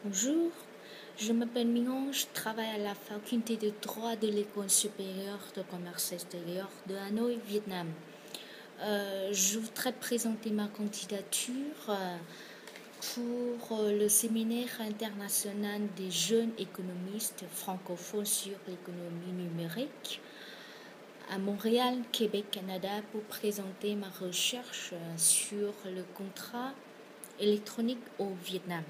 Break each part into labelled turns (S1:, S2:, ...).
S1: Bonjour, je m'appelle Mignon, je travaille à la faculté de droit de l'École supérieure de commerce extérieur de Hanoï, Vietnam. Je voudrais présenter ma candidature pour le séminaire international des jeunes économistes francophones sur l'économie numérique à Montréal, Québec, Canada, pour présenter ma recherche sur le contrat électronique au Vietnam.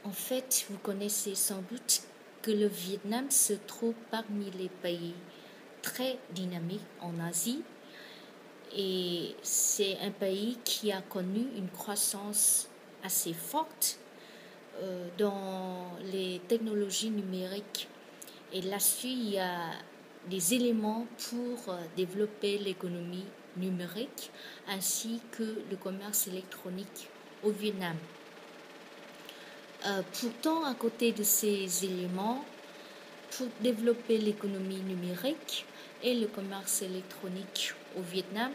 S1: En fait, vous connaissez sans doute que le Vietnam se trouve parmi les pays très dynamiques en Asie et c'est un pays qui a connu une croissance assez forte dans les technologies numériques. Et là-dessus, il y a des éléments pour développer l'économie numérique ainsi que le commerce électronique au Vietnam. Pourtant, à côté de ces éléments, pour développer l'économie numérique et le commerce électronique au Vietnam,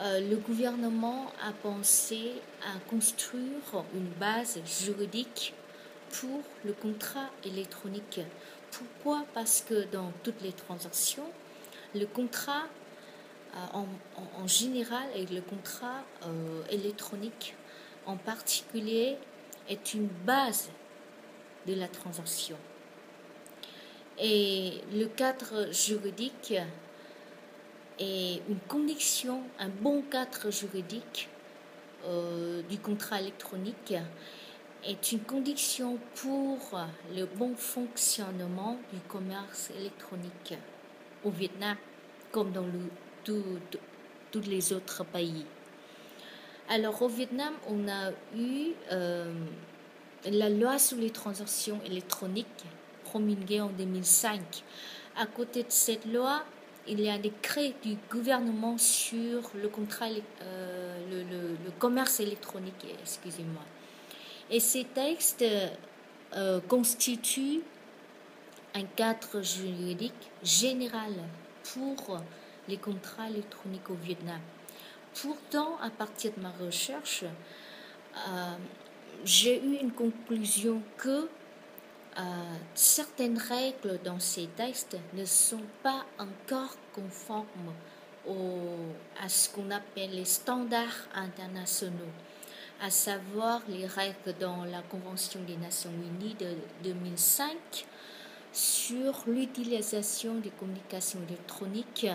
S1: le gouvernement a pensé à construire une base juridique pour le contrat électronique. Pourquoi? Parce que dans toutes les transactions, le contrat en général et le contrat électronique en particulier est une base de la transaction. Et le cadre juridique est une condition, un bon cadre juridique du contrat électronique est une condition pour le bon fonctionnement du commerce électronique au Vietnam, comme dans tous les autres pays. Alors au Vietnam, on a eu la loi sur les transactions électroniques promulguée en 2005. À côté de cette loi, il y a un décret du gouvernement sur le contrat, le commerce électronique, excusez-moi. Et ces textes constituent un cadre juridique général pour les contrats électroniques au Vietnam. Pourtant, à partir de ma recherche, j'ai eu une conclusion que certaines règles dans ces textes ne sont pas encore conformes à ce qu'on appelle les standards internationaux, à savoir les règles dans la Convention des Nations Unies de 2005 sur l'utilisation des communications électroniques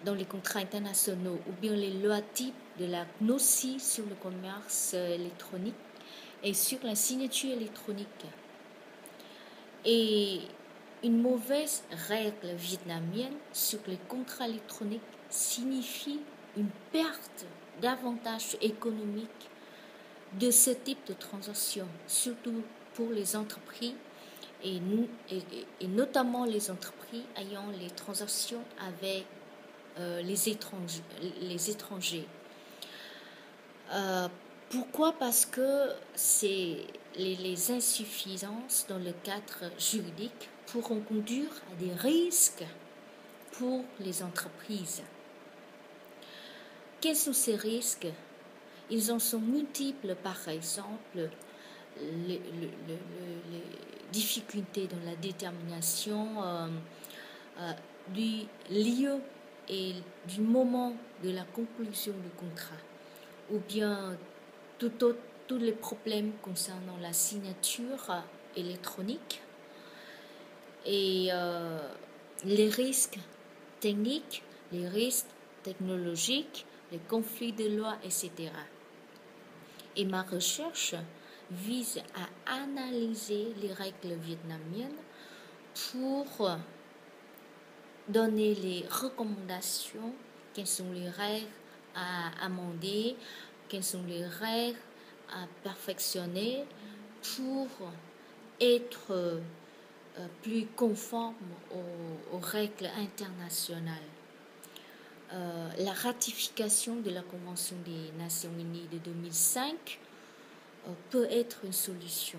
S1: dans les contrats internationaux ou bien les lois types de la CNOSI sur le commerce électronique et sur la signature électronique. Et une mauvaise règle vietnamienne sur les contrats électroniques signifie une perte d'avantages économiques de ce type de transaction, surtout pour les entreprises et notamment les entreprises ayant les transactions avec les étrangers. Pourquoi? Parce que c'est les insuffisances dans le cadre juridique pourront conduire à des risques pour les entreprises. Quels sont ces risques? Ils en sont multiples, par exemple, les difficultés dans la détermination du lieu et du moment de la conclusion du contrat, ou bien tous les problèmes concernant la signature électronique et les risques techniques, les risques technologiques, les conflits de loi, etc. Et ma recherche vise à analyser les règles vietnamiennes pour donner les recommandations, quelles sont les règles à amender, quelles sont les règles à perfectionner pour être plus conforme aux règles internationales. La ratification de la Convention des Nations Unies de 2005 peut être une solution.